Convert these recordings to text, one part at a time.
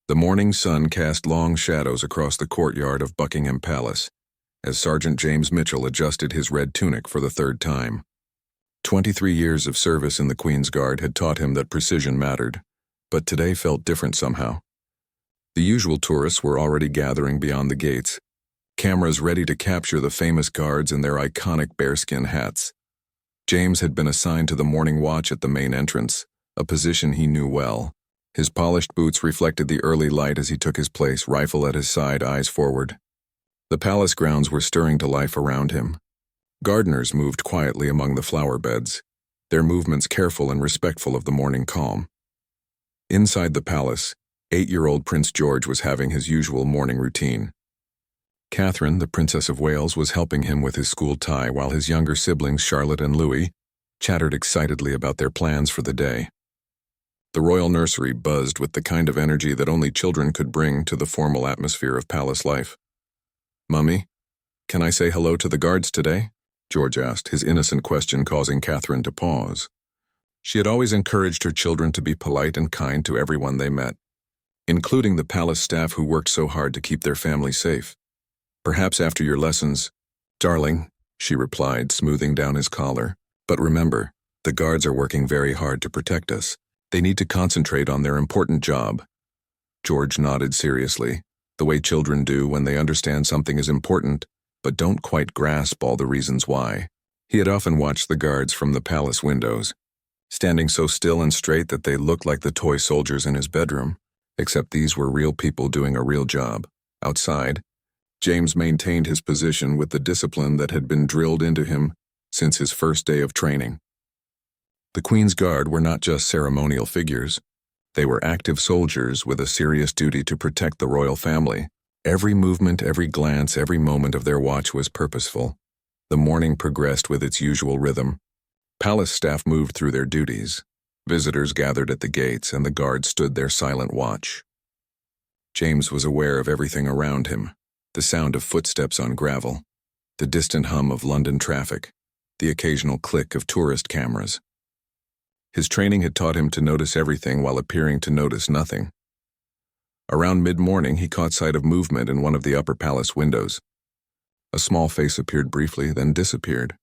The morning sun cast long shadows across the courtyard of Buckingham Palace, as Sergeant James Mitchell adjusted his red tunic for the third time. 23 years of service in the Queen's Guard had taught him that precision mattered, but today felt different somehow. The usual tourists were already gathering beyond the gates, cameras ready to capture the famous guards in their iconic bearskin hats. James had been assigned to the morning watch at the main entrance, a position he knew well. His polished boots reflected the early light as he took his place, rifle at his side, eyes forward. The palace grounds were stirring to life around him. Gardeners moved quietly among the flower beds, their movements careful and respectful of the morning calm. Inside the palace, 8-year-old Prince George was having his usual morning routine. Catherine, the Princess of Wales, was helping him with his school tie, while his younger siblings, Charlotte and Louis, chattered excitedly about their plans for the day. The royal nursery buzzed with the kind of energy that only children could bring to the formal atmosphere of palace life. "Mummy, can I say hello to the guards today?" George asked, his innocent question causing Catherine to pause. She had always encouraged her children to be polite and kind to everyone they met, including the palace staff who worked so hard to keep their family safe. "Perhaps after your lessons." "Darling," she replied, smoothing down his collar. "But remember, the guards are working very hard to protect us. They need to concentrate on their important job." George nodded seriously, the way children do when they understand something is important, but don't quite grasp all the reasons why. He had often watched the guards from the palace windows, standing so still and straight that they looked like the toy soldiers in his bedroom, except these were real people doing a real job. Outside, James maintained his position with the discipline that had been drilled into him since his first day of training. The Queen's Guard were not just ceremonial figures. They were active soldiers with a serious duty to protect the royal family. Every movement, every glance, every moment of their watch was purposeful. The morning progressed with its usual rhythm. Palace staff moved through their duties. Visitors gathered at the gates, and the guards stood their silent watch. James was aware of everything around him: the sound of footsteps on gravel, the distant hum of London traffic, the occasional click of tourist cameras. His training had taught him to notice everything while appearing to notice nothing. Around mid-morning, he caught sight of movement in one of the upper palace windows. A small face appeared briefly, then disappeared.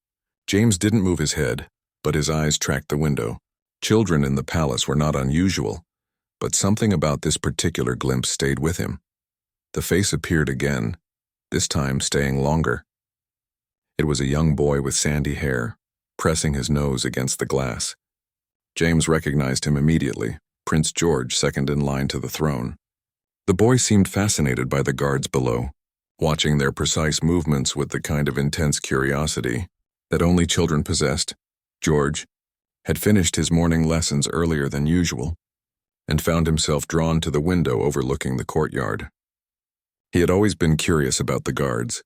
James didn't move his head, but his eyes tracked the window. Children in the palace were not unusual, but something about this particular glimpse stayed with him. The face appeared again, this time staying longer. It was a young boy with sandy hair, pressing his nose against the glass. James recognized him immediately, Prince George, second in line to the throne. The boy seemed fascinated by the guards below, watching their precise movements with the kind of intense curiosity that only children possessed. George had finished his morning lessons earlier than usual and found himself drawn to the window overlooking the courtyard. He had always been curious about the guards,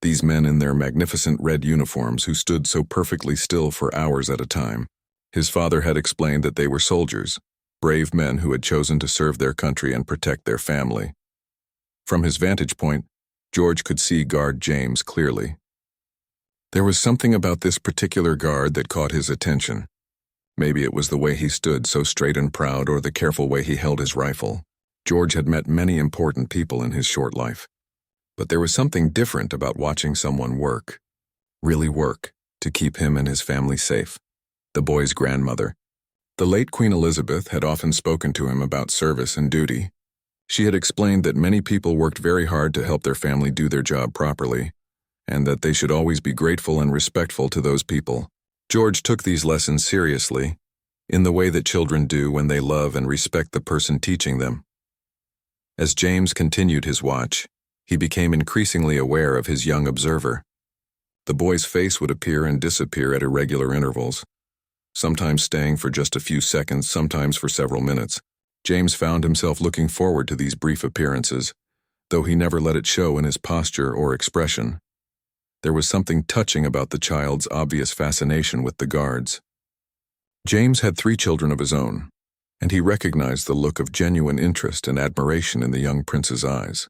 these men in their magnificent red uniforms who stood so perfectly still for hours at a time. His father had explained that they were soldiers, brave men who had chosen to serve their country and protect their family. From his vantage point, George could see Guard James clearly. There was something about this particular guard that caught his attention. Maybe it was the way he stood so straight and proud, or the careful way he held his rifle. George had met many important people in his short life, but there was something different about watching someone work, really work, to keep him and his family safe. The boy's grandmother, the late Queen Elizabeth, had often spoken to him about service and duty. She had explained that many people worked very hard to help their family do their job properly, and that they should always be grateful and respectful to those people. George took these lessons seriously, in the way that children do when they love and respect the person teaching them. As James continued his watch, he became increasingly aware of his young observer. The boy's face would appear and disappear at irregular intervals, sometimes staying for just a few seconds, sometimes for several minutes. James found himself looking forward to these brief appearances, though he never let it show in his posture or expression. There was something touching about the child's obvious fascination with the guards. James had 3 children of his own, and he recognized the look of genuine interest and admiration in the young prince's eyes.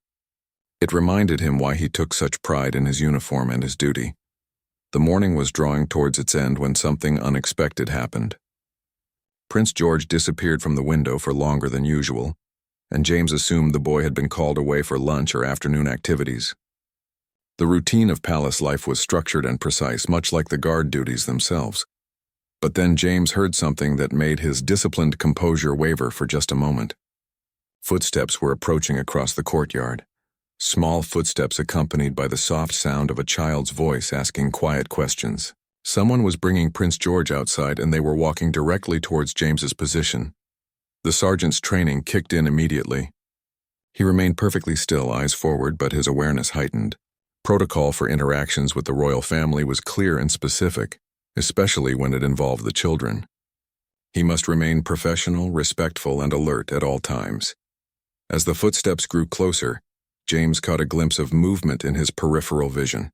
It reminded him why he took such pride in his uniform and his duty. The morning was drawing towards its end when something unexpected happened. Prince George disappeared from the window for longer than usual, and James assumed the boy had been called away for lunch or afternoon activities. The routine of palace life was structured and precise, much like the guard duties themselves. But then James heard something that made his disciplined composure waver for just a moment. Footsteps were approaching across the courtyard. Small footsteps accompanied by the soft sound of a child's voice asking quiet questions. Someone was bringing Prince George outside, and they were walking directly towards James's position. The sergeant's training kicked in immediately. He remained perfectly still, eyes forward, but his awareness heightened. Protocol for interactions with the royal family was clear and specific, especially when it involved the children. He must remain professional, respectful, and alert at all times. As the footsteps grew closer, James caught a glimpse of movement in his peripheral vision.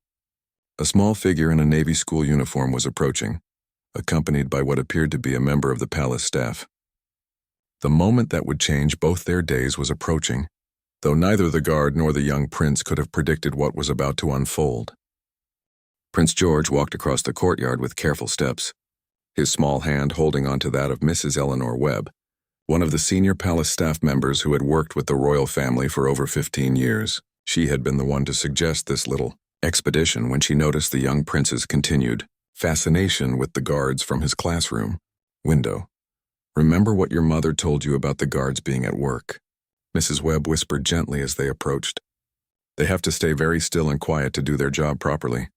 A small figure in a Navy school uniform was approaching, accompanied by what appeared to be a member of the palace staff. The moment that would change both their days was approaching, though neither the guard nor the young prince could have predicted what was about to unfold. Prince George walked across the courtyard with careful steps, his small hand holding onto that of Mrs. Eleanor Webb, one of the senior palace staff members who had worked with the royal family for over 15 years. She had been the one to suggest this little expedition when she noticed the young prince's continued fascination with the guards from his classroom window. "Remember what your mother told you about the guards being at work," Mrs. Webb whispered gently as they approached. "They have to stay very still and quiet to do their job properly."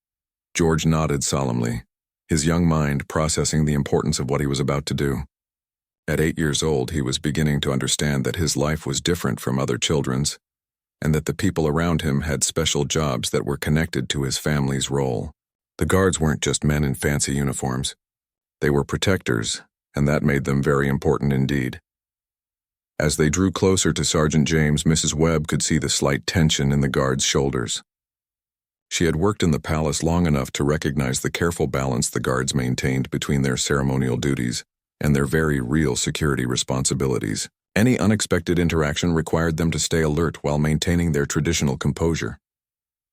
George nodded solemnly, his young mind processing the importance of what he was about to do. At 8 years old, he was beginning to understand that his life was different from other children's, and that the people around him had special jobs that were connected to his family's role. The guards weren't just men in fancy uniforms. They were protectors, and that made them very important indeed. As they drew closer to Sergeant James, Mrs. Webb could see the slight tension in the guard's shoulders. She had worked in the palace long enough to recognize the careful balance the guards maintained between their ceremonial duties and their very real security responsibilities. Any unexpected interaction required them to stay alert while maintaining their traditional composure.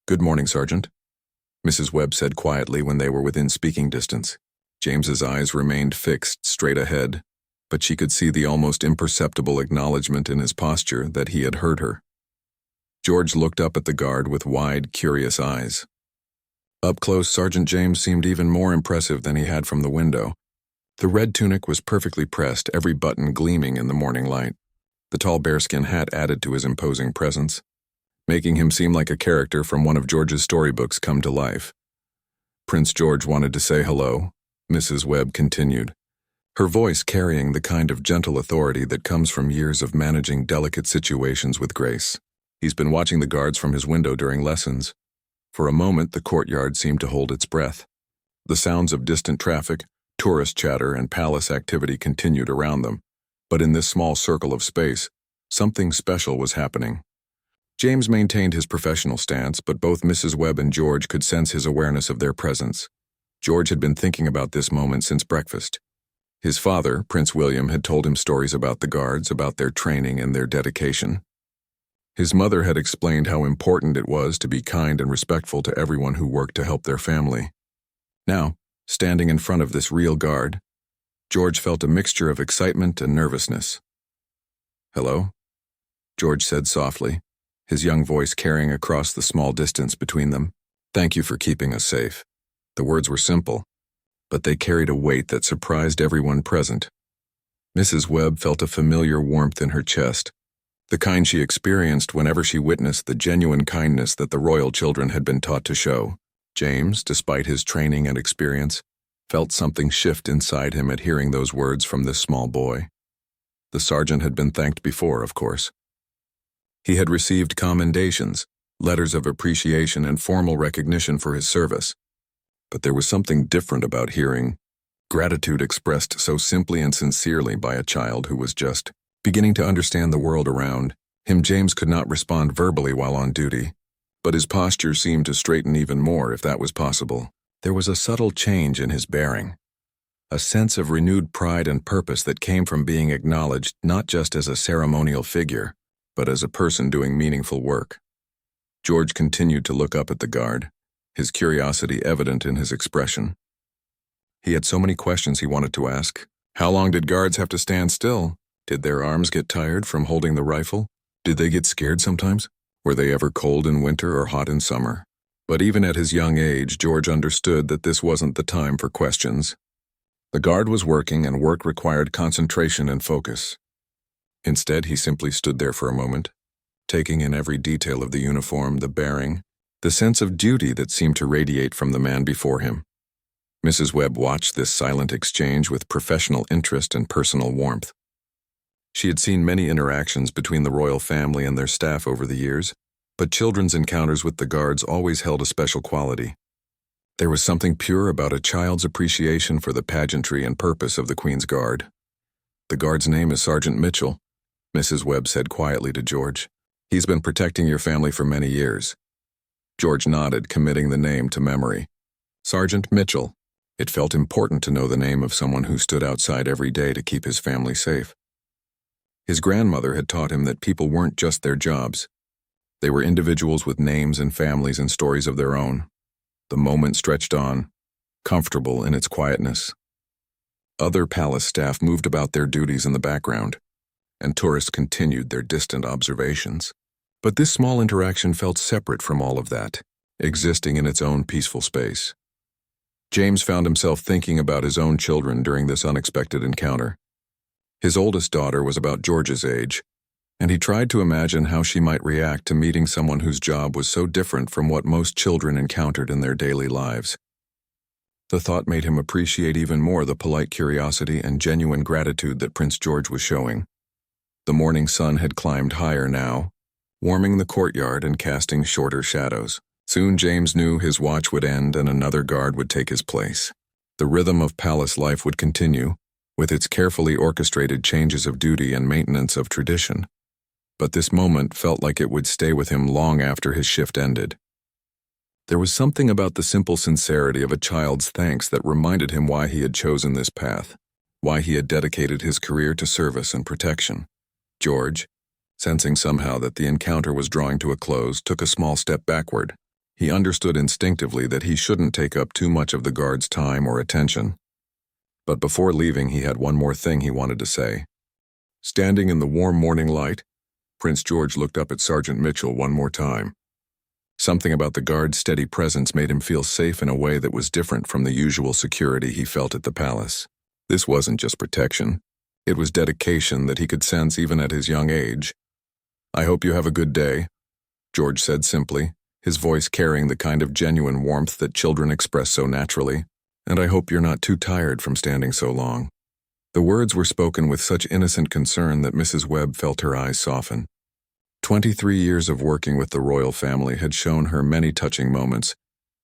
"Good morning, Sergeant," Mrs. Webb said quietly when they were within speaking distance. James's eyes remained fixed straight ahead, but she could see the almost imperceptible acknowledgement in his posture that he had heard her. George looked up at the guard with wide, curious eyes. Up close, Sergeant James seemed even more impressive than he had from the window. The red tunic was perfectly pressed, every button gleaming in the morning light. The tall bearskin hat added to his imposing presence, making him seem like a character from one of George's storybooks come to life. "Prince George wanted to say hello," Mrs. Webb continued, her voice carrying the kind of gentle authority that comes from years of managing delicate situations with grace. "He's been watching the guards from his window during lessons." For a moment, the courtyard seemed to hold its breath. The sounds of distant traffic, tourist chatter, and palace activity continued around them, but in this small circle of space, something special was happening. James maintained his professional stance, but both Mrs. Webb and George could sense his awareness of their presence. George had been thinking about this moment since breakfast. His father, Prince William, had told him stories about the guards, about their training and their dedication. His mother had explained how important it was to be kind and respectful to everyone who worked to help their family. Now, standing in front of this real guard, George felt a mixture of excitement and nervousness. "Hello?" George said softly, his young voice carrying across the small distance between them. "Thank you for keeping us safe." The words were simple, but they carried a weight that surprised everyone present. Mrs. Webb felt a familiar warmth in her chest, the kind she experienced whenever she witnessed the genuine kindness that the royal children had been taught to show. James, despite his training and experience, felt something shift inside him at hearing those words from this small boy. The sergeant had been thanked before, of course. He had received commendations, letters of appreciation, and formal recognition for his service. But there was something different about hearing gratitude expressed so simply and sincerely by a child who was just beginning to understand the world around him. James could not respond verbally while on duty, but his posture seemed to straighten even more if that was possible. There was a subtle change in his bearing, a sense of renewed pride and purpose that came from being acknowledged not just as a ceremonial figure, but as a person doing meaningful work. George continued to look up at the guard, his curiosity evident in his expression. He had so many questions he wanted to ask. How long did guards have to stand still? Did their arms get tired from holding the rifle? Did they get scared sometimes? Were they ever cold in winter or hot in summer? But even at his young age, George understood that this wasn't the time for questions. The guard was working, and work required concentration and focus. Instead, he simply stood there for a moment, taking in every detail of the uniform, the bearing, the sense of duty that seemed to radiate from the man before him. Mrs. Webb watched this silent exchange with professional interest and personal warmth. She had seen many interactions between the royal family and their staff over the years, but children's encounters with the guards always held a special quality. There was something pure about a child's appreciation for the pageantry and purpose of the Queen's Guard. "The guard's name is Sergeant Mitchell," Mrs. Webb said quietly to George. "He's been protecting your family for many years." George nodded, committing the name to memory. Sergeant Mitchell. It felt important to know the name of someone who stood outside every day to keep his family safe. His grandmother had taught him that people weren't just their jobs. They were individuals with names and families and stories of their own. The moment stretched on, comfortable in its quietness. Other palace staff moved about their duties in the background, and tourists continued their distant observations. But this small interaction felt separate from all of that, existing in its own peaceful space. James found himself thinking about his own children during this unexpected encounter. His oldest daughter was about George's age, and he tried to imagine how she might react to meeting someone whose job was so different from what most children encountered in their daily lives. The thought made him appreciate even more the polite curiosity and genuine gratitude that Prince George was showing. The morning sun had climbed higher now, warming the courtyard and casting shorter shadows. Soon James knew his watch would end and another guard would take his place. The rhythm of palace life would continue, with its carefully orchestrated changes of duty and maintenance of tradition. But this moment felt like it would stay with him long after his shift ended. There was something about the simple sincerity of a child's thanks that reminded him why he had chosen this path, why he had dedicated his career to service and protection. George, sensing somehow that the encounter was drawing to a close, took a small step backward. He understood instinctively that he shouldn't take up too much of the guard's time or attention. But before leaving, he had one more thing he wanted to say. Standing in the warm morning light, Prince George looked up at Sergeant Mitchell one more time. Something about the guard's steady presence made him feel safe in a way that was different from the usual security he felt at the palace. This wasn't just protection. It was dedication that he could sense even at his young age. "I hope you have a good day," George said simply, his voice carrying the kind of genuine warmth that children express so naturally. "And I hope you're not too tired from standing so long." The words were spoken with such innocent concern that Mrs. Webb felt her eyes soften. 23 years of working with the royal family had shown her many touching moments,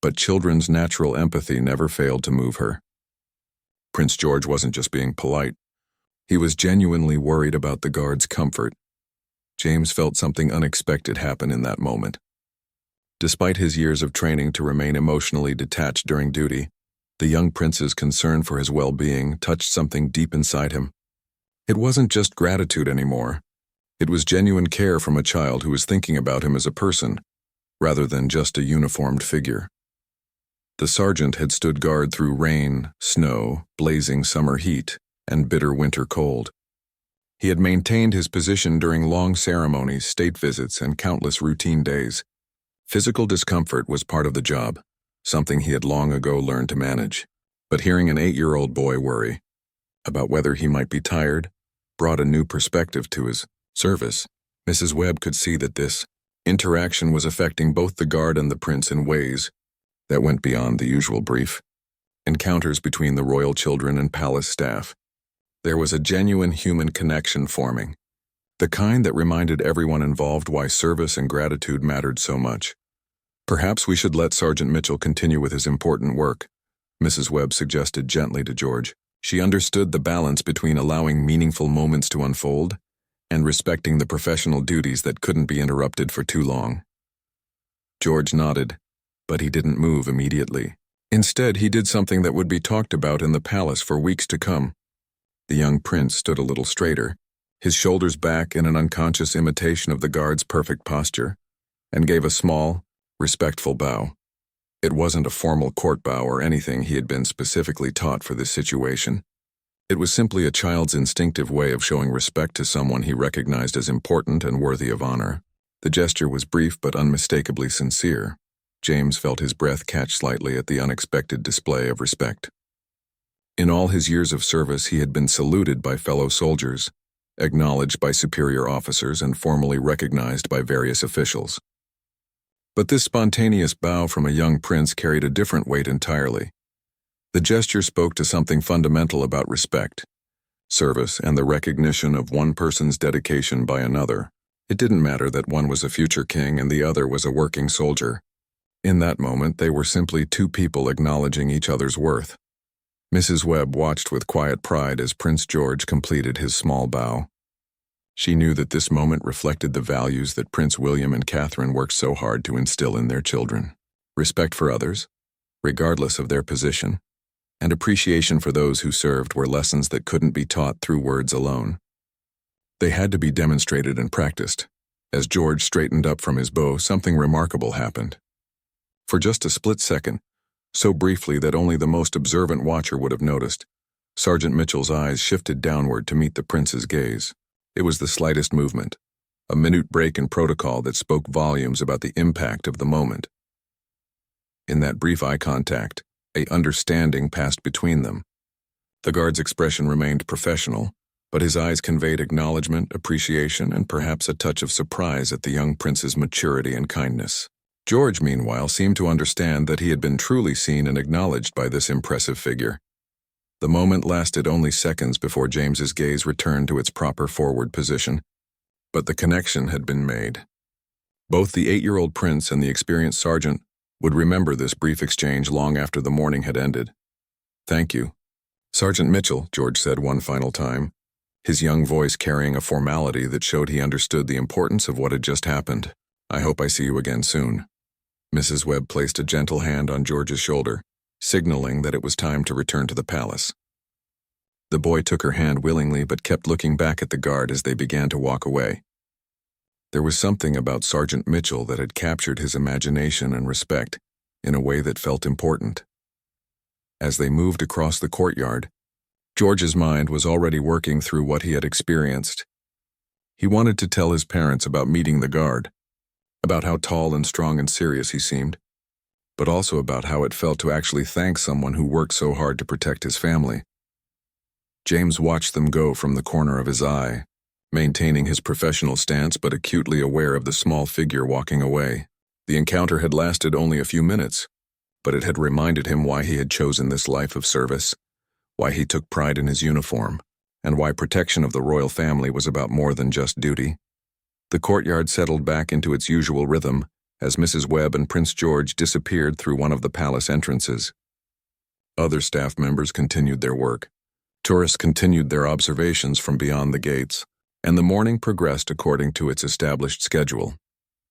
but children's natural empathy never failed to move her. Prince George wasn't just being polite. He was genuinely worried about the guard's comfort. James felt something unexpected happen in that moment. Despite his years of training to remain emotionally detached during duty, the young prince's concern for his well-being touched something deep inside him. It wasn't just gratitude anymore. It was genuine care from a child who was thinking about him as a person, rather than just a uniformed figure. The sergeant had stood guard through rain, snow, blazing summer heat, and bitter winter cold. He had maintained his position during long ceremonies, state visits, and countless routine days. Physical discomfort was part of the job, something he had long ago learned to manage. But hearing an 8-year-old boy worry about whether he might be tired brought a new perspective to his service. Mrs. Webb could see that this interaction was affecting both the guard and the prince in ways that went beyond the usual brief encounters between the royal children and palace staff. There was a genuine human connection forming, the kind that reminded everyone involved why service and gratitude mattered so much. "Perhaps we should let Sergeant Mitchell continue with his important work," Mrs. Webb suggested gently to George. She understood the balance between allowing meaningful moments to unfold and respecting the professional duties that couldn't be interrupted for too long. George nodded, but he didn't move immediately. Instead, he did something that would be talked about in the palace for weeks to come. The young prince stood a little straighter, his shoulders back in an unconscious imitation of the guard's perfect posture, and gave a small, respectful bow. It wasn't a formal court bow or anything he had been specifically taught for this situation. It was simply a child's instinctive way of showing respect to someone he recognized as important and worthy of honor. The gesture was brief but unmistakably sincere. James felt his breath catch slightly at the unexpected display of respect. In all his years of service, he had been saluted by fellow soldiers, acknowledged by superior officers, and formally recognized by various officials. But this spontaneous bow from a young prince carried a different weight entirely. The gesture spoke to something fundamental about respect, service, and the recognition of one person's dedication by another. It didn't matter that one was a future king and the other was a working soldier. In that moment, they were simply two people acknowledging each other's worth. Mrs. Webb watched with quiet pride as Prince George completed his small bow. She knew that this moment reflected the values that Prince William and Catherine worked so hard to instill in their children: respect for others, regardless of their position, and appreciation for those who served were lessons that couldn't be taught through words alone. They had to be demonstrated and practiced. As George straightened up from his bow, something remarkable happened. For just a split second, so briefly that only the most observant watcher would have noticed, Sergeant Mitchell's eyes shifted downward to meet the prince's gaze. It was the slightest movement, a minute break in protocol that spoke volumes about the impact of the moment. In that brief eye contact, an understanding passed between them. The guard's expression remained professional, but his eyes conveyed acknowledgement, appreciation, and perhaps a touch of surprise at the young prince's maturity and kindness. George, meanwhile, seemed to understand that he had been truly seen and acknowledged by this impressive figure. The moment lasted only seconds before James's gaze returned to its proper forward position, but the connection had been made. Both the 8-year-old prince and the experienced sergeant would remember this brief exchange long after the morning had ended. "Thank you, Sergeant Mitchell," George said one final time, his young voice carrying a formality that showed he understood the importance of what had just happened. "I hope I see you again soon." Mrs. Webb placed a gentle hand on George's shoulder, signaling that it was time to return to the palace. The boy took her hand willingly but kept looking back at the guard as they began to walk away. There was something about Sergeant Mitchell that had captured his imagination and respect in a way that felt important. As they moved across the courtyard, George's mind was already working through what he had experienced. He wanted to tell his parents about meeting the guard, about how tall and strong and serious he seemed, but also about how it felt to actually thank someone who worked so hard to protect his family. James watched them go from the corner of his eye, maintaining his professional stance but acutely aware of the small figure walking away. The encounter had lasted only a few minutes, but it had reminded him why he had chosen this life of service, why he took pride in his uniform, and why protection of the royal family was about more than just duty. The courtyard settled back into its usual rhythm as Mrs. Webb and Prince George disappeared through one of the palace entrances. Other staff members continued their work. Tourists continued their observations from beyond the gates, and the morning progressed according to its established schedule.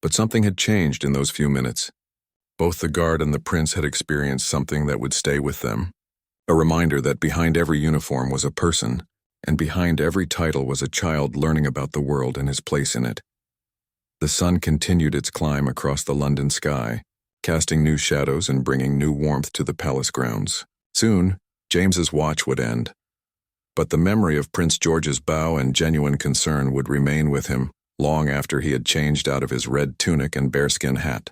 But something had changed in those few minutes. Both the guard and the prince had experienced something that would stay with them, a reminder that behind every uniform was a person, and behind every title was a child learning about the world and his place in it. The sun continued its climb across the London sky, casting new shadows and bringing new warmth to the palace grounds. Soon, James's watch would end, but the memory of Prince George's bow and genuine concern would remain with him long after he had changed out of his red tunic and bearskin hat.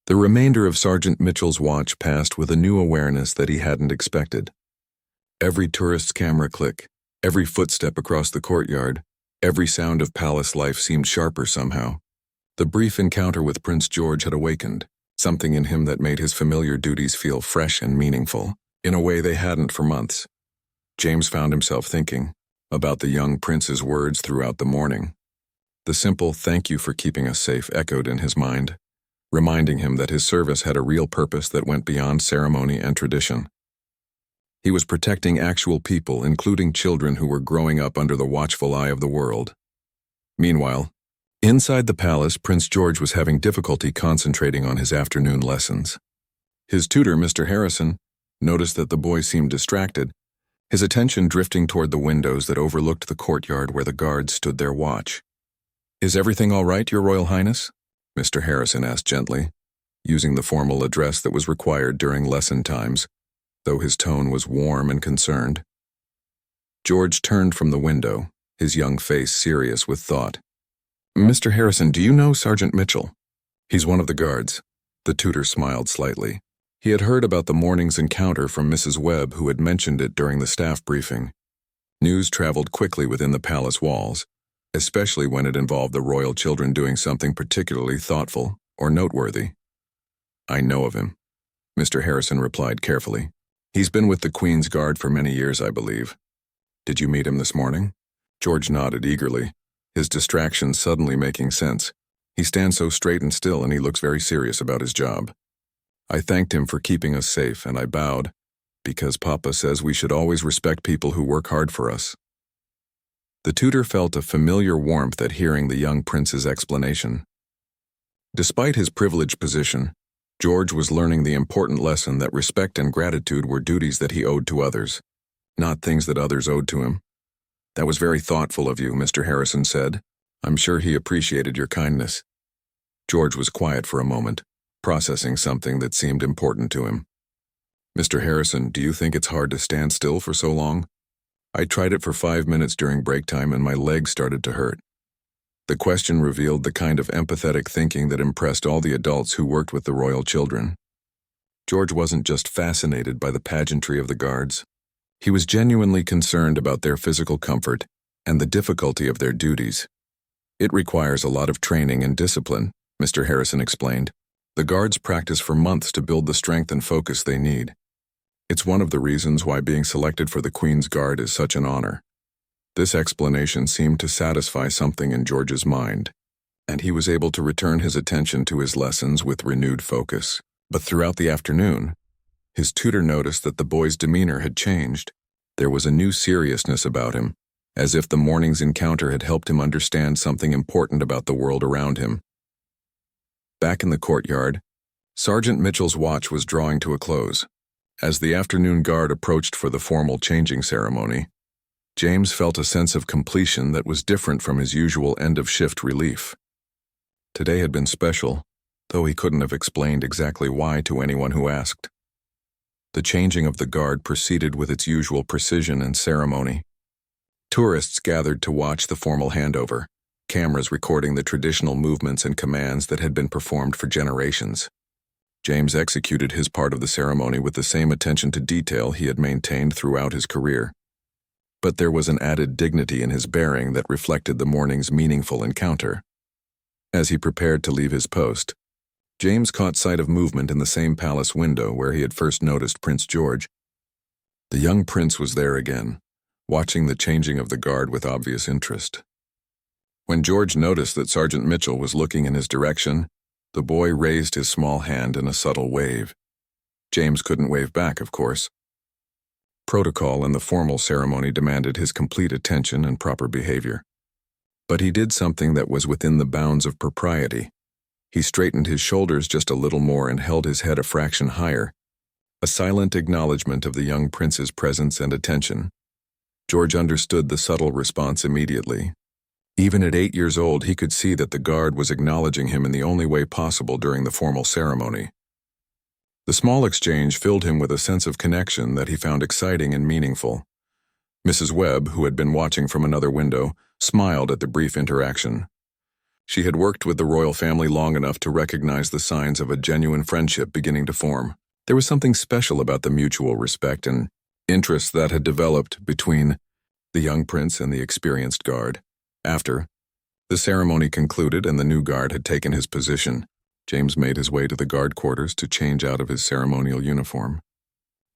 The remainder of Sergeant Mitchell's watch passed with a new awareness that he hadn't expected. Every tourist's camera click, every footstep across the courtyard, every sound of palace life seemed sharper somehow. The brief encounter with Prince George had awakened something in him that made his familiar duties feel fresh and meaningful, in a way they hadn't for months. James found himself thinking about the young prince's words throughout the morning. The simple "thank you for keeping us safe" echoed in his mind, reminding him that his service had a real purpose that went beyond ceremony and tradition. He was protecting actual people, including children who were growing up under the watchful eye of the world. Meanwhile, inside the palace, Prince George was having difficulty concentrating on his afternoon lessons. His tutor, Mr. Harrison, noticed that the boy seemed distracted, his attention drifting toward the windows that overlooked the courtyard where the guards stood their watch. "Is everything all right, Your Royal Highness?" Mr. Harrison asked gently, using the formal address that was required during lesson times, though his tone was warm and concerned. George turned from the window, his young face serious with thought. "Mr. Harrison, do you know Sergeant Mitchell?" "He's one of the guards." The tutor smiled slightly. He had heard about the morning's encounter from Mrs. Webb, who had mentioned it during the staff briefing. News traveled quickly within the palace walls, especially when it involved the royal children doing something particularly thoughtful or noteworthy. "I know of him," Mr. Harrison replied carefully. "He's been with the Queen's Guard for many years, I believe." "Did you meet him this morning?" George nodded eagerly, his distraction suddenly making sense. "He stands so straight and still, and he looks very serious about his job. I thanked him for keeping us safe, and I bowed, because Papa says we should always respect people who work hard for us." The tutor felt a familiar warmth at hearing the young prince's explanation. Despite his privileged position, George was learning the important lesson that respect and gratitude were duties that he owed to others, not things that others owed to him. "That was very thoughtful of you," Mr. Harrison said. "I'm sure he appreciated your kindness." George was quiet for a moment, processing something that seemed important to him. "Mr. Harrison, do you think it's hard to stand still for so long? I tried it for 5 minutes during break time and my legs started to hurt." The question revealed the kind of empathetic thinking that impressed all the adults who worked with the royal children. George wasn't just fascinated by the pageantry of the guards. He was genuinely concerned about their physical comfort and the difficulty of their duties. "It requires a lot of training and discipline," Mr. Harrison explained. "The guards practice for months to build the strength and focus they need. It's one of the reasons why being selected for the Queen's Guard is such an honor." This explanation seemed to satisfy something in George's mind, and he was able to return his attention to his lessons with renewed focus. But throughout the afternoon, his tutor noticed that the boy's demeanor had changed. There was a new seriousness about him, as if the morning's encounter had helped him understand something important about the world around him. Back in the courtyard, Sergeant Mitchell's watch was drawing to a close. As the afternoon guard approached for the formal changing ceremony, James felt a sense of completion that was different from his usual end-of-shift relief. Today had been special, though he couldn't have explained exactly why to anyone who asked. The changing of the guard proceeded with its usual precision and ceremony. Tourists gathered to watch the formal handover, cameras recording the traditional movements and commands that had been performed for generations. James executed his part of the ceremony with the same attention to detail he had maintained throughout his career. But there was an added dignity in his bearing that reflected the morning's meaningful encounter. As he prepared to leave his post, James caught sight of movement in the same palace window where he had first noticed Prince George. The young prince was there again, watching the changing of the guard with obvious interest. When George noticed that Sergeant Mitchell was looking in his direction, the boy raised his small hand in a subtle wave. James couldn't wave back, of course. Protocol and the formal ceremony demanded his complete attention and proper behavior. But he did something that was within the bounds of propriety. He straightened his shoulders just a little more and held his head a fraction higher, a silent acknowledgement of the young prince's presence and attention. George understood the subtle response immediately. Even at 8 years old, he could see that the guard was acknowledging him in the only way possible during the formal ceremony. The small exchange filled him with a sense of connection that he found exciting and meaningful. Mrs. Webb, who had been watching from another window, smiled at the brief interaction. She had worked with the royal family long enough to recognize the signs of a genuine friendship beginning to form. There was something special about the mutual respect and interest that had developed between the young prince and the experienced guard. After the ceremony concluded and the new guard had taken his position, James made his way to the guard quarters to change out of his ceremonial uniform.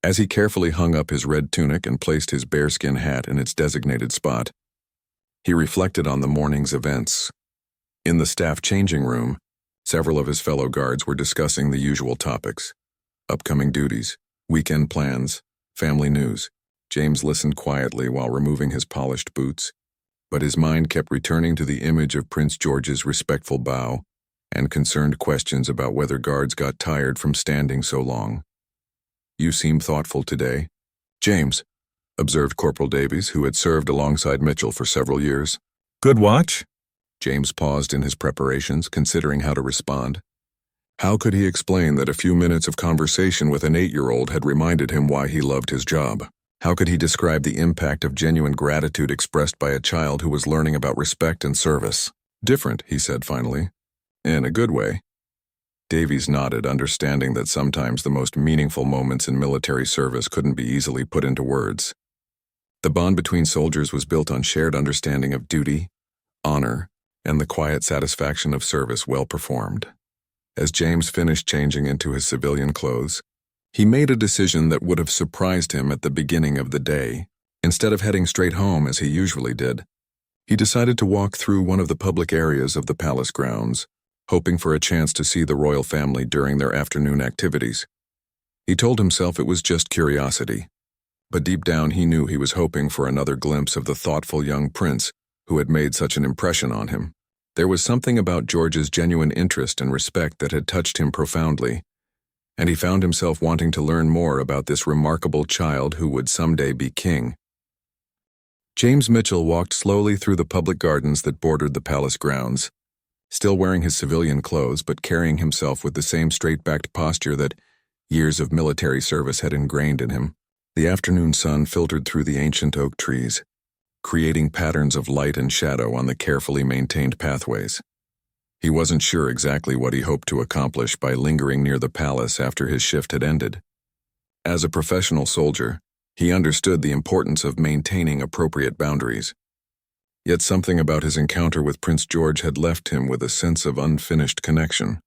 As he carefully hung up his red tunic and placed his bearskin hat in its designated spot, he reflected on the morning's events. In the staff changing room, several of his fellow guards were discussing the usual topics: upcoming duties, weekend plans, family news. James listened quietly while removing his polished boots, but his mind kept returning to the image of Prince George's respectful bow and concerned questions about whether guards got tired from standing so long. "You seem thoughtful today, James," observed Corporal Davies, who had served alongside Mitchell for several years. "Good watch?" James paused in his preparations, considering how to respond. How could he explain that a few minutes of conversation with an 8-year-old had reminded him why he loved his job? How could he describe the impact of genuine gratitude expressed by a child who was learning about respect and service? Different, he said finally. In a good way. Davies nodded, understanding that sometimes the most meaningful moments in military service couldn't be easily put into words. The bond between soldiers was built on shared understanding of duty, honor, and the quiet satisfaction of service well performed. As James finished changing into his civilian clothes, he made a decision that would have surprised him at the beginning of the day. Instead of heading straight home as he usually did, he decided to walk through one of the public areas of the palace grounds, hoping for a chance to see the royal family during their afternoon activities. He told himself it was just curiosity, but deep down he knew he was hoping for another glimpse of the thoughtful young prince who had made such an impression on him. There was something about George's genuine interest and respect that had touched him profoundly, and he found himself wanting to learn more about this remarkable child who would someday be king. James Mitchell walked slowly through the public gardens that bordered the palace grounds, still wearing his civilian clothes but carrying himself with the same straight-backed posture that years of military service had ingrained in him. The afternoon sun filtered through the ancient oak trees, creating patterns of light and shadow on the carefully maintained pathways. He wasn't sure exactly what he hoped to accomplish by lingering near the palace after his shift had ended. As a professional soldier, he understood the importance of maintaining appropriate boundaries. Yet something about his encounter with Prince George had left him with a sense of unfinished connection,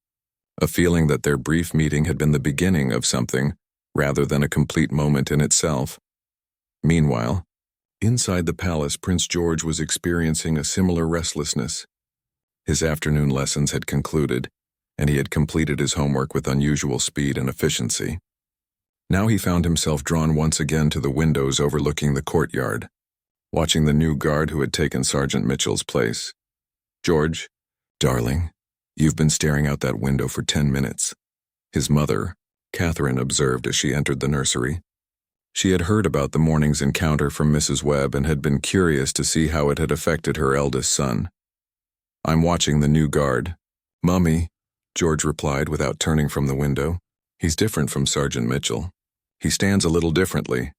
a feeling that their brief meeting had been the beginning of something rather than a complete moment in itself. Meanwhile, inside the palace, Prince George was experiencing a similar restlessness. His afternoon lessons had concluded, and he had completed his homework with unusual speed and efficiency. Now he found himself drawn once again to the windows overlooking the courtyard, watching the new guard who had taken Sergeant Mitchell's place. "George, darling, you've been staring out that window for 10 minutes. His mother, Catherine, observed as she entered the nursery. She had heard about the morning's encounter from Mrs. Webb and had been curious to see how it had affected her eldest son. "I'm watching the new guard." "Mummy," George replied without turning from the window. "He's different from Sergeant Mitchell. He stands a little differently,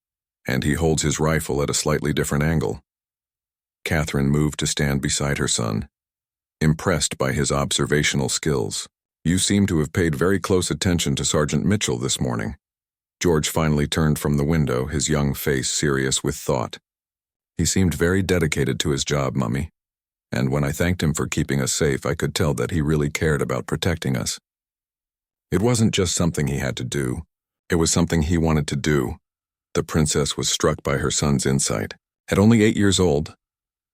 and he holds his rifle at a slightly different angle." Catherine moved to stand beside her son, impressed by his observational skills. "You seem to have paid very close attention to Sergeant Mitchell this morning." George finally turned from the window, his young face serious with thought. "He seemed very dedicated to his job, Mummy. And when I thanked him for keeping us safe, I could tell that he really cared about protecting us. It wasn't just something he had to do. It was something he wanted to do." The princess was struck by her son's insight. At only 8 years old,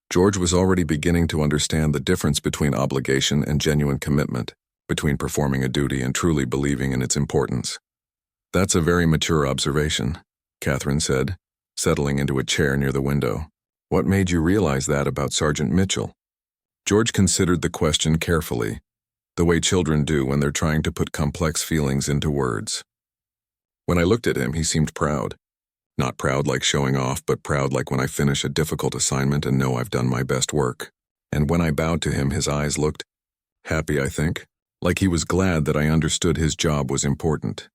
George was already beginning to understand the difference between obligation and genuine commitment, between performing a duty and truly believing in its importance. "That's a very mature observation," Catherine said, settling into a chair near the window. "What made you realize that about Sergeant Mitchell?" George considered the question carefully, the way children do when they're trying to put complex feelings into words. "When I looked at him, he seemed proud. Not proud like showing off, but proud like when I finish a difficult assignment and know I've done my best work. And when I bowed to him, his eyes looked happy, I think, like he was glad that I understood his job was important."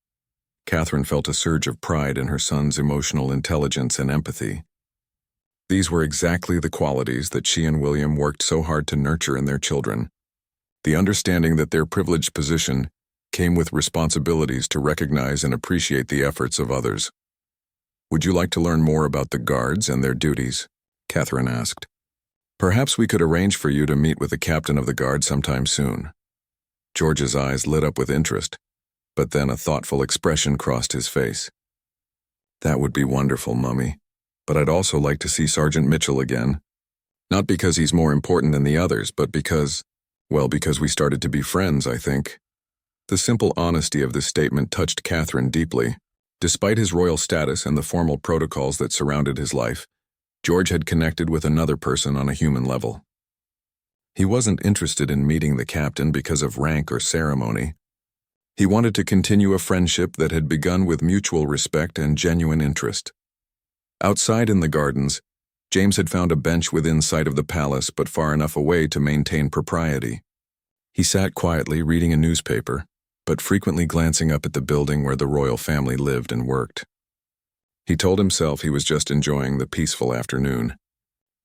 Catherine felt a surge of pride in her son's emotional intelligence and empathy. These were exactly the qualities that she and William worked so hard to nurture in their children. The understanding that their privileged position came with responsibilities to recognize and appreciate the efforts of others. "Would you like to learn more about the guards and their duties?" Catherine asked. "Perhaps we could arrange for you to meet with the captain of the guard sometime soon." George's eyes lit up with interest, but then a thoughtful expression crossed his face. "That would be wonderful, Mummy, but I'd also like to see Sergeant Mitchell again. Not because he's more important than the others, but because we started to be friends, I think." The simple honesty of this statement touched Catherine deeply. Despite his royal status and the formal protocols that surrounded his life, George had connected with another person on a human level. He wasn't interested in meeting the captain because of rank or ceremony. He wanted to continue a friendship that had begun with mutual respect and genuine interest. Outside in the gardens, James had found a bench within sight of the palace but far enough away to maintain propriety. He sat quietly reading a newspaper, but frequently glancing up at the building where the royal family lived and worked. He told himself he was just enjoying the peaceful afternoon,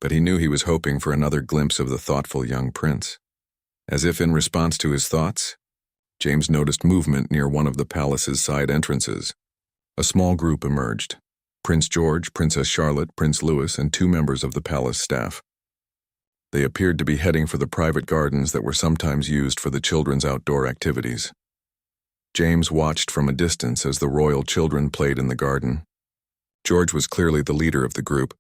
but he knew he was hoping for another glimpse of the thoughtful young prince. As if in response to his thoughts, James noticed movement near one of the palace's side entrances. A small group emerged: Prince George, Princess Charlotte, Prince Louis, and 2 members of the palace staff. They appeared to be heading for the private gardens that were sometimes used for the children's outdoor activities. James watched from a distance as the royal children played in the garden. George was clearly the leader of the group,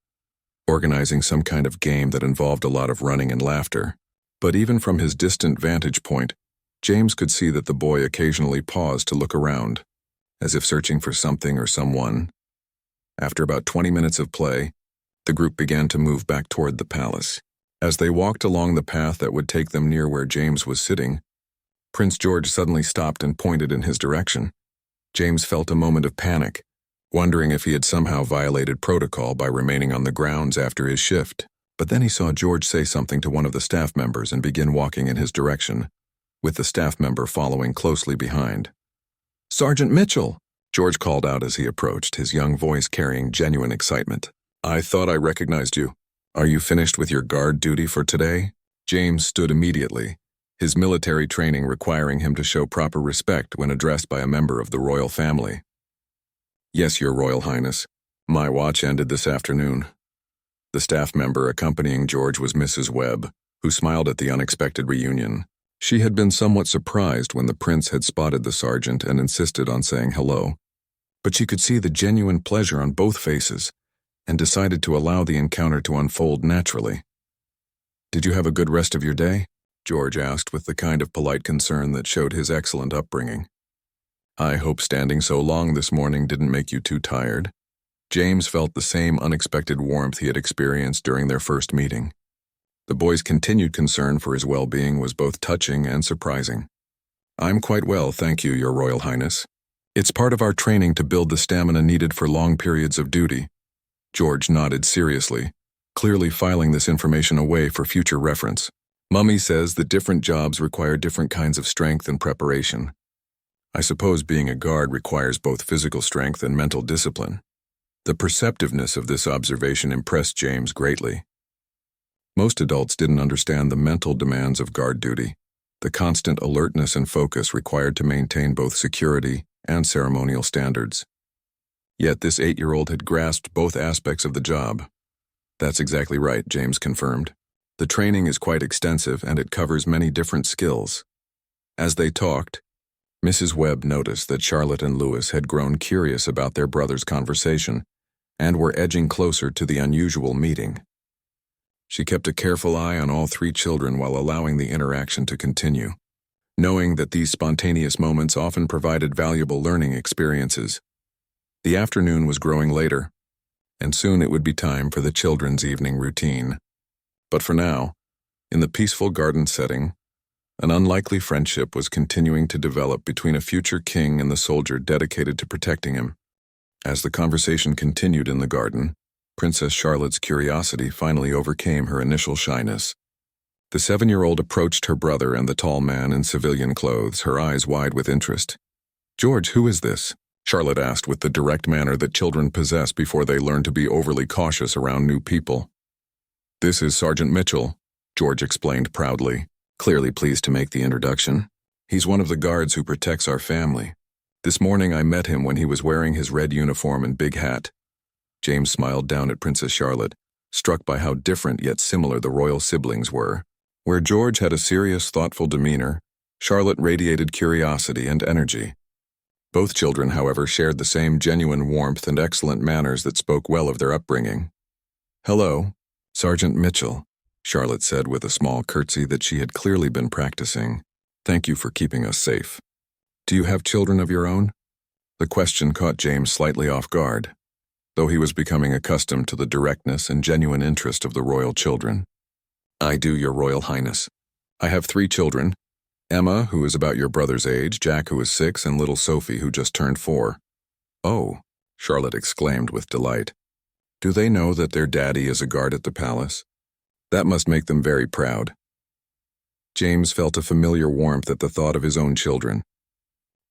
organizing some kind of game that involved a lot of running and laughter. But even from his distant vantage point, James could see that the boy occasionally paused to look around, as if searching for something or someone. After about 20 minutes of play, the group began to move back toward the palace. As they walked along the path that would take them near where James was sitting, Prince George suddenly stopped and pointed in his direction. James felt a moment of panic, wondering if he had somehow violated protocol by remaining on the grounds after his shift. But then he saw George say something to one of the staff members and begin walking in his direction, with the staff member following closely behind. "Sergeant Mitchell!" George called out as he approached, his young voice carrying genuine excitement. "I thought I recognized you. Are you finished with your guard duty for today?" James stood immediately, his military training requiring him to show proper respect when addressed by a member of the royal family. "Yes, Your Royal Highness. My watch ended this afternoon." The staff member accompanying George was Mrs. Webb, who smiled at the unexpected reunion. She had been somewhat surprised when the prince had spotted the sergeant and insisted on saying hello, but she could see the genuine pleasure on both faces and decided to allow the encounter to unfold naturally. "Did you have a good rest of your day?" George asked with the kind of polite concern that showed his excellent upbringing. "I hope standing so long this morning didn't make you too tired." James felt the same unexpected warmth he had experienced during their first meeting. The boy's continued concern for his well-being was both touching and surprising. "I'm quite well, thank you, Your Royal Highness. It's part of our training to build the stamina needed for long periods of duty." George nodded seriously, clearly filing this information away for future reference. "Mummy says that different jobs require different kinds of strength and preparation. I suppose being a guard requires both physical strength and mental discipline." The perceptiveness of this observation impressed James greatly. Most adults didn't understand the mental demands of guard duty, the constant alertness and focus required to maintain both security and ceremonial standards. Yet this 8-year-old had grasped both aspects of the job. "That's exactly right," James confirmed. "The training is quite extensive and it covers many different skills." As they talked, Mrs. Webb noticed that Charlotte and Louis had grown curious about their brother's conversation and were edging closer to the unusual meeting. She kept a careful eye on all 3 children while allowing the interaction to continue, knowing that these spontaneous moments often provided valuable learning experiences. The afternoon was growing later, and soon it would be time for the children's evening routine. But for now, in the peaceful garden setting, an unlikely friendship was continuing to develop between a future king and the soldier dedicated to protecting him. As the conversation continued in the garden, Princess Charlotte's curiosity finally overcame her initial shyness. The 7-year-old approached her brother and the tall man in civilian clothes, her eyes wide with interest. "George, who is this?" Charlotte asked with the direct manner that children possess before they learn to be overly cautious around new people. "This is Sergeant Mitchell," George explained proudly, clearly pleased to make the introduction. "He's one of the guards who protects our family. This morning I met him when he was wearing his red uniform and big hat." James smiled down at Princess Charlotte, struck by how different yet similar the royal siblings were. Where George had a serious, thoughtful demeanor, Charlotte radiated curiosity and energy. Both children, however, shared the same genuine warmth and excellent manners that spoke well of their upbringing. "Hello, Sergeant Mitchell," Charlotte said with a small curtsy that she had clearly been practicing. "Thank you for keeping us safe. Do you have children of your own?" The question caught James slightly off guard, though he was becoming accustomed to the directness and genuine interest of the royal children. "I do, Your Royal Highness. I have 3 children, Emma, who is about your brother's age, Jack, who is 6, and little Sophie, who just turned 4. "Oh," Charlotte exclaimed with delight. "Do they know that their daddy is a guard at the palace? That must make them very proud." James felt a familiar warmth at the thought of his own children.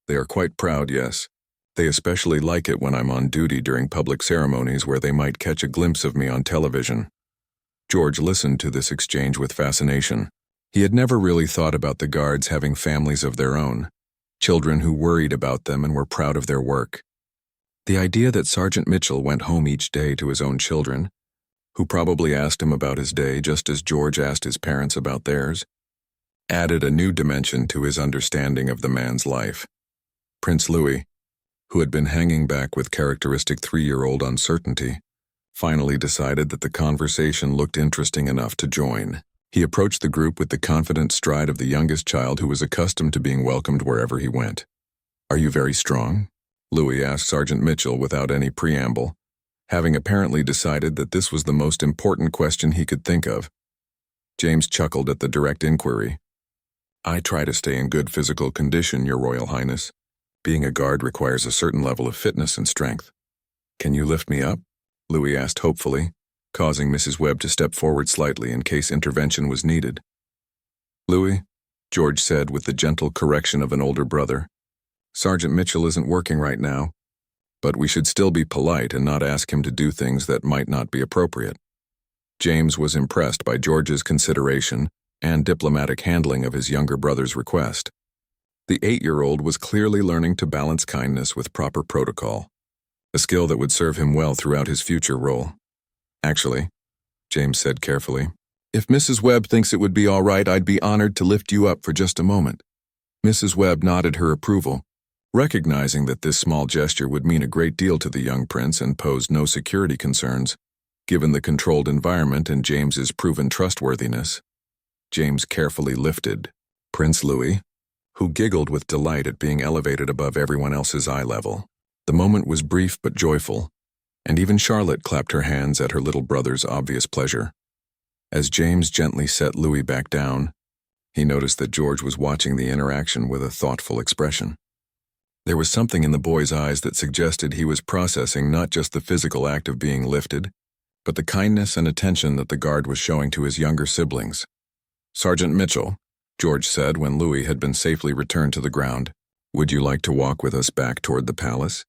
"They are quite proud, yes. They especially like it when I'm on duty during public ceremonies where they might catch a glimpse of me on television." George listened to this exchange with fascination. He had never really thought about the guards having families of their own, children who worried about them and were proud of their work. The idea that Sergeant Mitchell went home each day to his own children, who probably asked him about his day just as George asked his parents about theirs, added a new dimension to his understanding of the man's life. Prince Louis, who had been hanging back with characteristic 3-year-old uncertainty, finally decided that the conversation looked interesting enough to join. He approached the group with the confident stride of the youngest child who was accustomed to being welcomed wherever he went. "Are you very strong?" Louis asked Sergeant Mitchell without any preamble, having apparently decided that this was the most important question he could think of. James chuckled at the direct inquiry. "I try to stay in good physical condition, Your Royal Highness. Being a guard requires a certain level of fitness and strength." "Can you lift me up?" Louis asked hopefully, causing Mrs. Webb to step forward slightly in case intervention was needed. "Louis," George said with the gentle correction of an older brother, "Sergeant Mitchell isn't working right now, but we should still be polite and not ask him to do things that might not be appropriate." James was impressed by George's consideration and diplomatic handling of his younger brother's request. The 8-year-old was clearly learning to balance kindness with proper protocol, a skill that would serve him well throughout his future role. "Actually," James said carefully, "if Mrs. Webb thinks it would be all right, I'd be honored to lift you up for just a moment." Mrs. Webb nodded her approval, recognizing that this small gesture would mean a great deal to the young prince and posed no security concerns, given the controlled environment and James's proven trustworthiness. James carefully lifted Prince Louis, who giggled with delight at being elevated above everyone else's eye level. The moment was brief but joyful, and even Charlotte clapped her hands at her little brother's obvious pleasure. As James gently set Louis back down, he noticed that George was watching the interaction with a thoughtful expression. There was something in the boy's eyes that suggested he was processing not just the physical act of being lifted, but the kindness and attention that the guard was showing to his younger siblings. "Sergeant Mitchell," George said when Louis had been safely returned to the ground, "would you like to walk with us back toward the palace?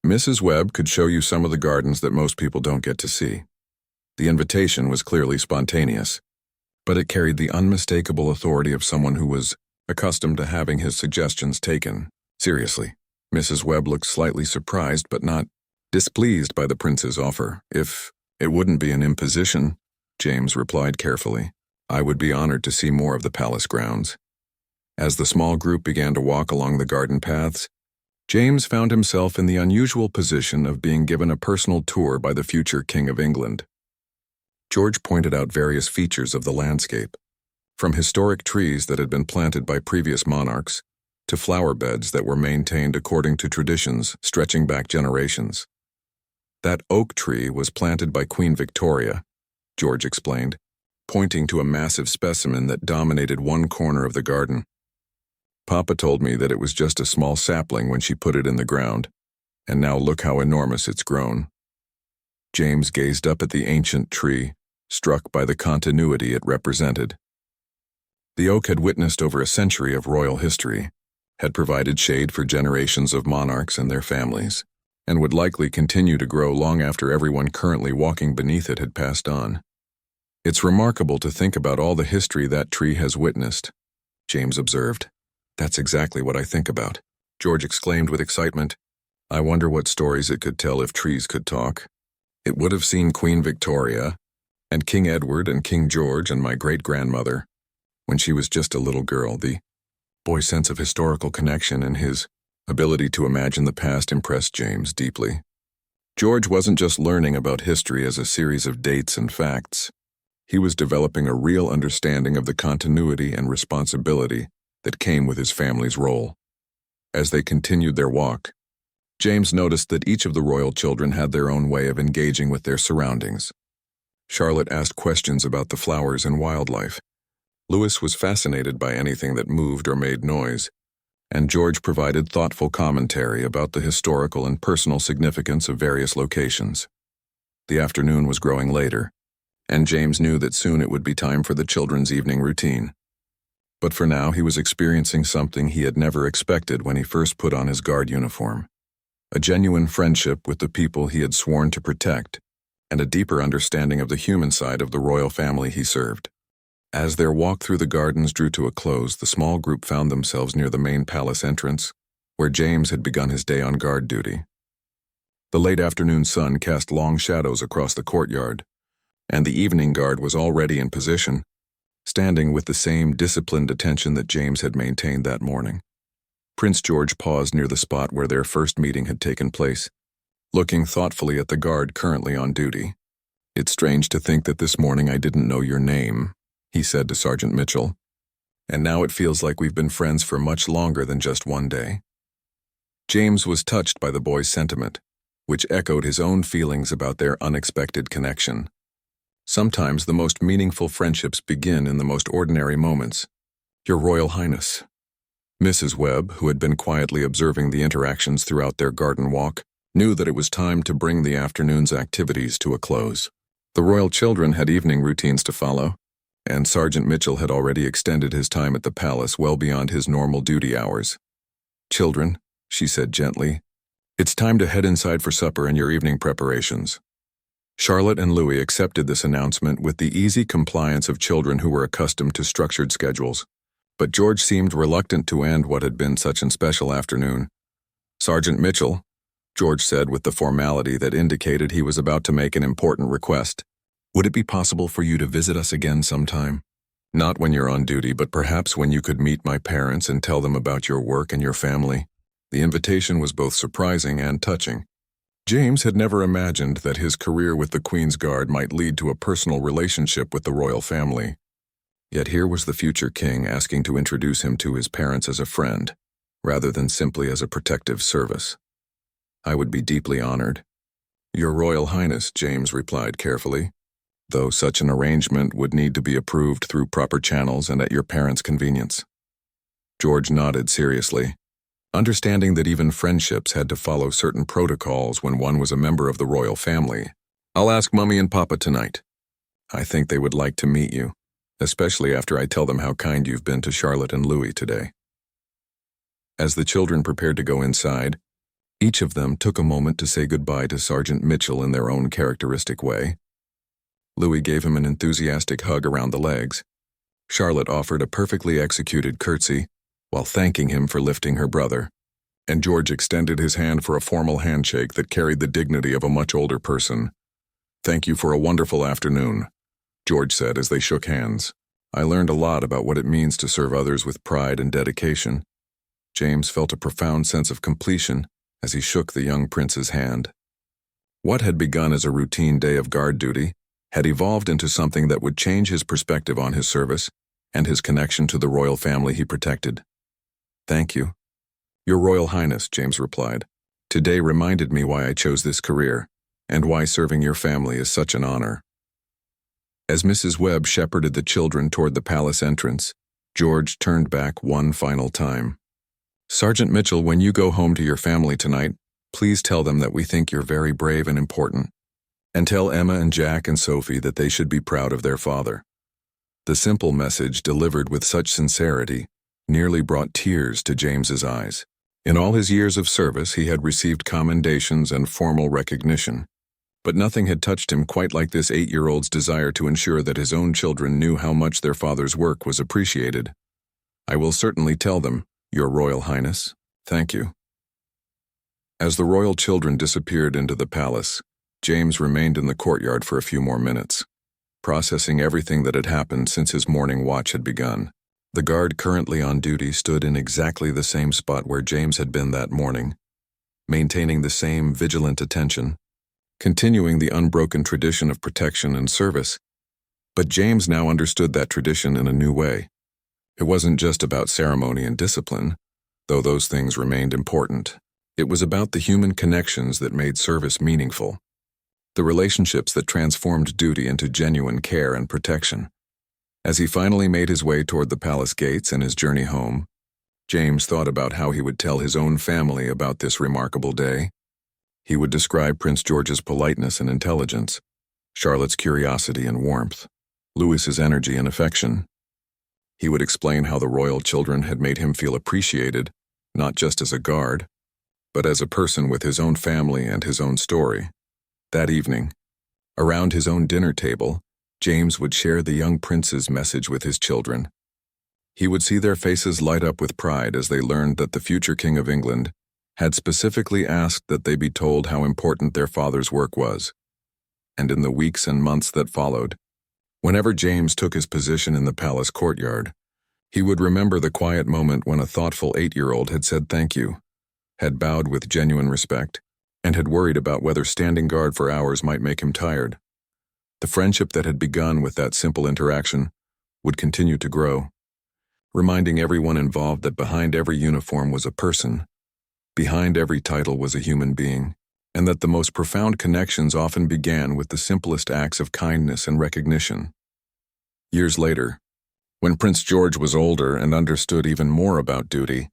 Mrs. Webb could show you some of the gardens that most people don't get to see." The invitation was clearly spontaneous, but it carried the unmistakable authority of someone who was accustomed to having his suggestions taken seriously. Mrs. Webb looked slightly surprised but not displeased by the prince's offer. "If it wouldn't be an imposition," James replied carefully, "I would be honored to see more of the palace grounds." As the small group began to walk along the garden paths, James found himself in the unusual position of being given a personal tour by the future King of England. George pointed out various features of the landscape, from historic trees that had been planted by previous monarchs to flower beds that were maintained according to traditions stretching back generations. "That oak tree was planted by Queen Victoria," George explained, pointing to a massive specimen that dominated one corner of the garden. "Papa told me that it was just a small sapling when she put it in the ground, and now look how enormous it's grown." James gazed up at the ancient tree, struck by the continuity it represented. The oak had witnessed over a century of royal history, had provided shade for generations of monarchs and their families, and would likely continue to grow long after everyone currently walking beneath it had passed on. "It's remarkable to think about all the history that tree has witnessed," James observed. "That's exactly what I think about," George exclaimed with excitement. "I wonder what stories it could tell if trees could talk. It would have seen Queen Victoria, and King Edward and King George and my great-grandmother, when she was just a little girl." The boy's sense of historical connection and his ability to imagine the past impressed James deeply. George wasn't just learning about history as a series of dates and facts. He was developing a real understanding of the continuity and responsibility that came with his family's role. As they continued their walk, James noticed that each of the royal children had their own way of engaging with their surroundings. Charlotte asked questions about the flowers and wildlife. Louis was fascinated by anything that moved or made noise, and George provided thoughtful commentary about the historical and personal significance of various locations. The afternoon was growing later, and James knew that soon it would be time for the children's evening routine. But for now he was experiencing something he had never expected when he first put on his guard uniform: a genuine friendship with the people he had sworn to protect, and a deeper understanding of the human side of the royal family he served. As their walk through the gardens drew to a close, the small group found themselves near the main palace entrance, where James had begun his day on guard duty. The late afternoon sun cast long shadows across the courtyard, and the evening guard was already in position, standing with the same disciplined attention that James had maintained that morning. Prince George paused near the spot where their first meeting had taken place, looking thoughtfully at the guard currently on duty. "It's strange to think that this morning I didn't know your name," he said to Sergeant Mitchell, "and now it feels like we've been friends for much longer than just one day." James was touched by the boy's sentiment, which echoed his own feelings about their unexpected connection. Sometimes the most meaningful friendships begin in the most ordinary moments. "Your Royal Highness." Mrs. Webb, who had been quietly observing the interactions throughout their garden walk, knew that it was time to bring the afternoon's activities to a close. The royal children had evening routines to follow, and Sergeant Mitchell had already extended his time at the palace well beyond his normal duty hours. "Children," she said gently, "it's time to head inside for supper and your evening preparations." Charlotte and Louis accepted this announcement with the easy compliance of children who were accustomed to structured schedules. But George seemed reluctant to end what had been such a special afternoon. "Sergeant Mitchell," George said with the formality that indicated he was about to make an important request, "would it be possible for you to visit us again sometime? Not when you're on duty, but perhaps when you could meet my parents and tell them about your work and your family." The invitation was both surprising and touching. James had never imagined that his career with the Queen's Guard might lead to a personal relationship with the royal family. Yet here was the future king asking to introduce him to his parents as a friend, rather than simply as a protective service. "I would be deeply honored." "Your Royal Highness," James replied carefully, "though such an arrangement would need to be approved through proper channels and at your parents' convenience." George nodded seriously, understanding that even friendships had to follow certain protocols when one was a member of the royal family. "I'll ask Mummy and Papa tonight. I think they would like to meet you, especially after I tell them how kind you've been to Charlotte and Louis today." As the children prepared to go inside, each of them took a moment to say goodbye to Sergeant Mitchell in their own characteristic way. Louis gave him an enthusiastic hug around the legs. Charlotte offered a perfectly executed curtsy while thanking him for lifting her brother, and George extended his hand for a formal handshake that carried the dignity of a much older person. "Thank you for a wonderful afternoon," George said as they shook hands. "I learned a lot about what it means to serve others with pride and dedication." James felt a profound sense of completion as he shook the young prince's hand. What had begun as a routine day of guard duty had evolved into something that would change his perspective on his service and his connection to the royal family he protected. "Thank you." "Your Royal Highness," James replied. "Today reminded me why I chose this career, and why serving your family is such an honor." As Mrs. Webb shepherded the children toward the palace entrance, George turned back one final time. "Sergeant Mitchell, when you go home to your family tonight, please tell them that we think you're very brave and important. And tell Emma and Jack and Sophie that they should be proud of their father." The simple message, delivered with such sincerity, nearly brought tears to James's eyes. In all his years of service, he had received commendations and formal recognition, but nothing had touched him quite like this 8-year-old's desire to ensure that his own children knew how much their father's work was appreciated. "I will certainly tell them, Your Royal Highness. Thank you." As the royal children disappeared into the palace, James remained in the courtyard for a few more minutes, processing everything that had happened since his morning watch had begun. The guard currently on duty stood in exactly the same spot where James had been that morning, maintaining the same vigilant attention, continuing the unbroken tradition of protection and service. But James now understood that tradition in a new way. It wasn't just about ceremony and discipline, though those things remained important. It was about the human connections that made service meaningful, the relationships that transformed duty into genuine care and protection. As he finally made his way toward the palace gates and his journey home, James thought about how he would tell his own family about this remarkable day. He would describe Prince George's politeness and intelligence, Charlotte's curiosity and warmth, Louis's energy and affection. He would explain how the royal children had made him feel appreciated, not just as a guard, but as a person with his own family and his own story. That evening, around his own dinner table, James would share the young prince's message with his children. He would see their faces light up with pride as they learned that the future King of England had specifically asked that they be told how important their father's work was. And in the weeks and months that followed, whenever James took his position in the palace courtyard, he would remember the quiet moment when a thoughtful 8-year-old had said thank you, had bowed with genuine respect, and had worried about whether standing guard for hours might make him tired. The friendship that had begun with that simple interaction would continue to grow, reminding everyone involved that behind every uniform was a person, behind every title was a human being, and that the most profound connections often began with the simplest acts of kindness and recognition. Years later, when Prince George was older and understood even more about duty,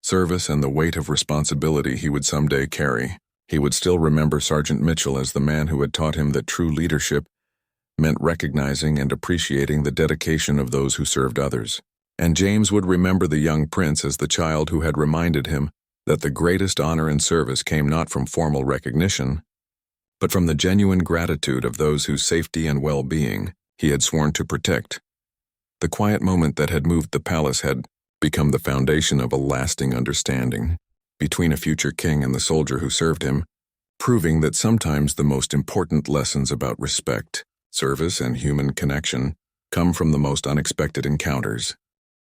service, and the weight of responsibility he would someday carry, he would still remember Sergeant Mitchell as the man who had taught him that true leadership meant recognizing and appreciating the dedication of those who served others. And James would remember the young prince as the child who had reminded him that the greatest honor and service came not from formal recognition, but from the genuine gratitude of those whose safety and well-being he had sworn to protect. The quiet moment that had moved the palace had become the foundation of a lasting understanding between a future king and the soldier who served him, proving that sometimes the most important lessons about respect, service, and human connection come from the most unexpected encounters.